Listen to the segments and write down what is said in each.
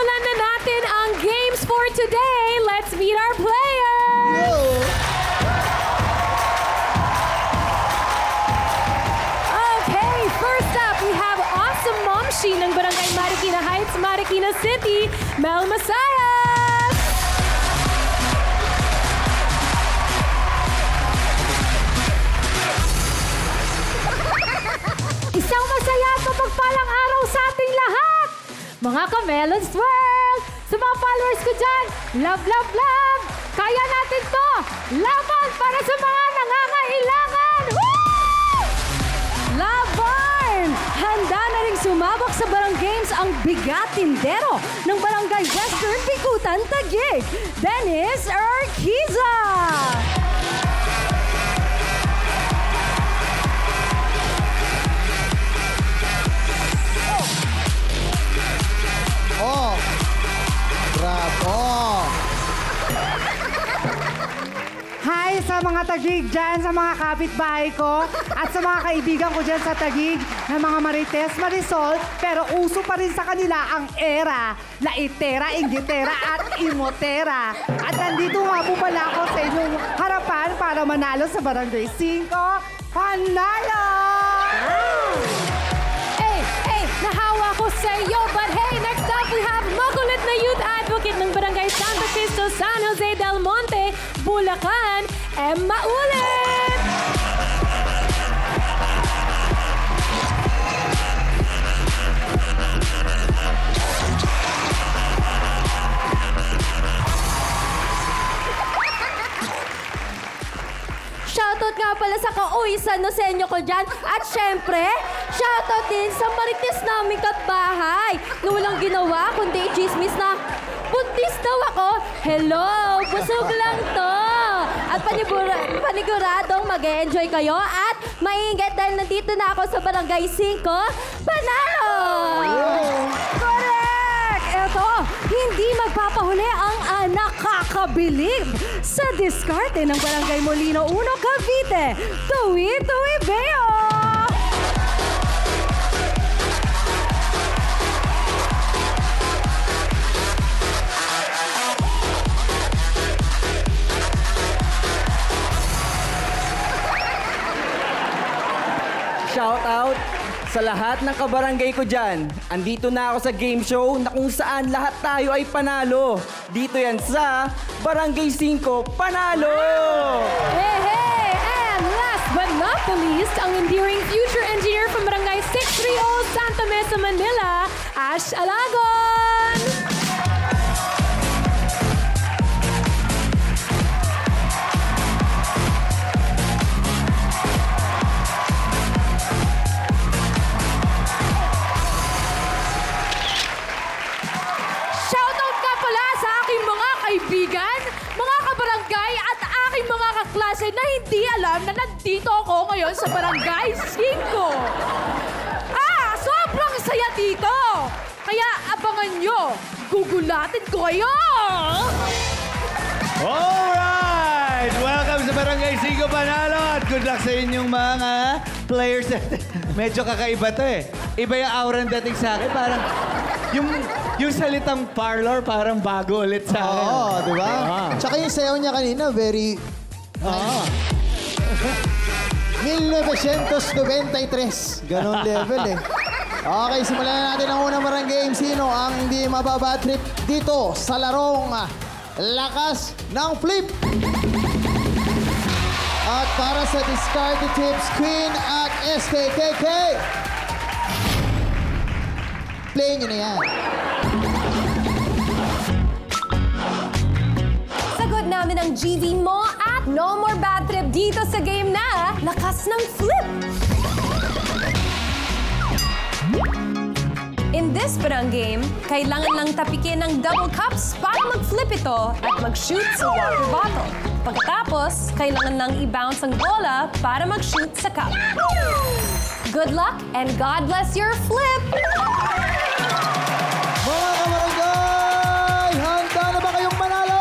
Simulan na natin ang games for today. Let's meet our players! Okay, first up, we have Awesome Momshi ng Barangay Marikina Heights, Marikina City, Mel Masayas! Isang masaya at mapagpalang araw sa ating lahat! Mga ka-Melons World! Sa mga followers ko dyan, love, love, love! Kaya natin to! Laban para sa mga nangangailangan! Woo! Laban! Handa na rin sumabak sa Barang Games ang bigatindero ng Barangay Western Bikutan Taguig, Dennis Urquiza! Oh! Bravo! Hi sa mga Taguig dyan, sa mga kapitbahay ko, at sa mga kaibigan ko dyan sa Taguig na mga Marites, Marisol, pero uso pa rin sa kanila ang era, laitera, inggitera, at imotera. At nandito nga po pala ako sa inyong harapan para manalo sa Barangay 5. Panalo! Nahawa ko sa iyo, but hey, next up we have makulit na youth advocate ng Barangay Santo Cristo, San Jose del Monte, Bulacan, Emma Ulit! Shoutout nga pala sa kauwi San Nosenyo ko dyan. At syempre, shoutout din sa marites namin katbahay na walang ginawa kundi i-chismis na buntis daw ako. Hello, busog lang to. At paniguradong mag-e-enjoy kayo at maingat dahil nandito na ako sa Barangay 5. Panalo! Correct! Eto, hindi magpapahuli ang nakakabilib sa diskarte ng Barangay Molino 1, Cavite, Tuwi-Tuwi Beo! Shout out sa lahat ng kabarangay ko dyan. Andito na ako sa game show na kung saan lahat tayo ay panalo. Dito yan sa Barangay 5 Panalo! Hey, hey! And last but not the least, ang endearing future engineer from Barangay 630 Santa Mesa, Manila, Ash Alagon! Kaibigan, mga kabarangay at aking mga kaklase na hindi alam na nandito ako ngayon sa Barangay 5. Sobrang saya dito! Kaya abangan nyo, gugulatin ko kayo! Alright! Welcome sa Barangay 5 Panalo at good luck sa inyong mga players. Medyo kakaiba to eh. Iba yung aura ng dating sa akin. Parang yung salitang parlor parang bago ulit sa akin. Oo, di ba? Tsaka yung sayaw niya kanina, very... 1993. Ganon level eh. Okay, simulan na natin ang unang Barang Game. Sino ang hindi mababad trip dito sa larong Lakas ng Flip? At para sa discarded tips, Queen at SKKK. Play nyo na yan. Sagot namin ang GV mo at no more bad trip dito sa game na Lakas ng Flip! In this Barang Game, kailangan lang tapikin ng double cups para mag-flip ito at mag-shoot sa water bottle. Pagkatapos, kailangan lang i-bounce ang bola para mag-shoot sa cup. Good luck and God bless your flip! Mga kabarangay, handa na ba kayong manalo?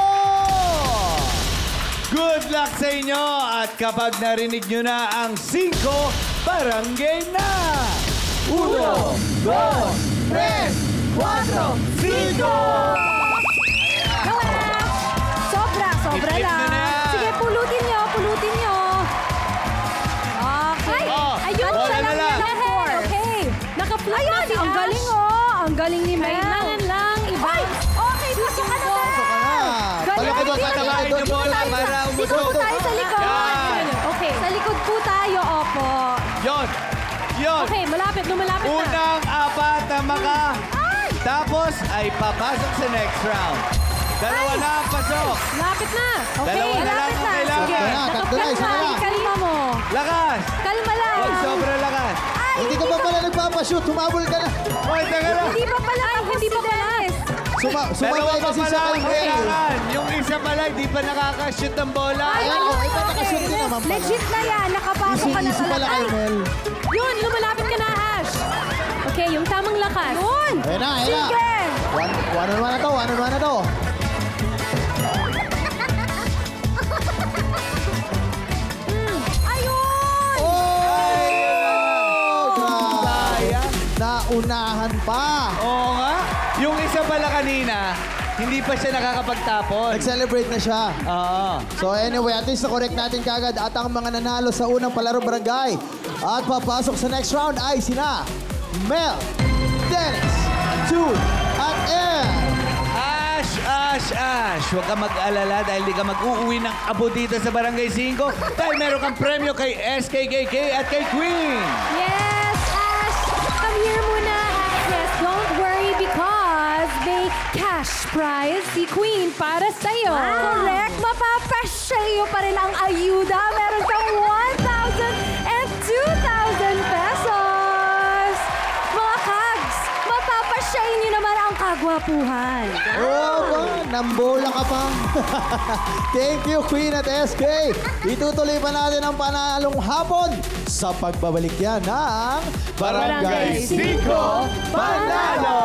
Good luck sa inyo at kapag narinig nyo na ang 5 Barangay na! 1, 2, 3, Sobra I-flip lang. nyo na yan. Sige, pulutin nyo. Okay. Oh, Ayun, bola siya na lang lang. yan. Okay. Naka-flip na si Ang galing, oh. Ang galing ni Mel. Kailangan lang iba. Okay, pasok ka na. Pasok ka na. Balakid mo, Patabahin yung bola para Dito po umusok. tayo sa likod. Yan. Okay. Sa likod po tayo, opo. Yon. Okay, malapit na. Unang apat na tapos ay papasok sa next round. Dalawa na ang pasok. Lapit na. Okay, Dalawa na lang lapit ang na. kailangan. Sige, Cut na, isa na lang. kalma mo. Lakas. Kalma lang. Huwag sobra lakas. Hindi ka pa pala nagpapashoot. Humabol ka na. Hoy, teka lang. Hindi pa pala. Dalawa Sumabay pa kasi pala sa ang kay Mel. kailangan. Yung isa pala, di pa nakakashoot ng bola. Ayan, ito nakashoot din naman pala. Legit na yan. Nakapasok ka na Easy pala talaga. kay Mel. Yun, lumalapit ka na, Ash. Okay, yung tamang lakas. Yun. Ayan na. Sige. One on one na to. Ayun. Oh! Grabe. Sayang. Naunahan pa. Oo nga. Yung isa pala kanina, hindi pa siya nakakapagtapon. Nag-celebrate na siya. Oo. So anyway, at least na-correct natin kagad at ang mga nanalo sa unang palaro barangay at papasok sa next round ay sina Mel, Dennis, Jude, at Ann. Ash. Huwag ka mag-alala dahil di ka mag-uuwi ng abo dito sa Barangay 5 dahil meron kang premyo kay SKKK at kay Queen. Yes, Ash. Come here muna. Yes, don't worry because may cash prize si Queen para sa'yo. Correct. Mapapasyayo pa rin ang ayuda. Meron kang 1,000 and 2,000 pesos. Mga kags, mapapasyayin niyo naman ang kagwapuhan. Oh, ba? Nambola ka pa. Thank you, Queen at SK. Itutuloy pa natin ang panalong hapon sa pagbabalik yan ng Barangay 5 Panalo!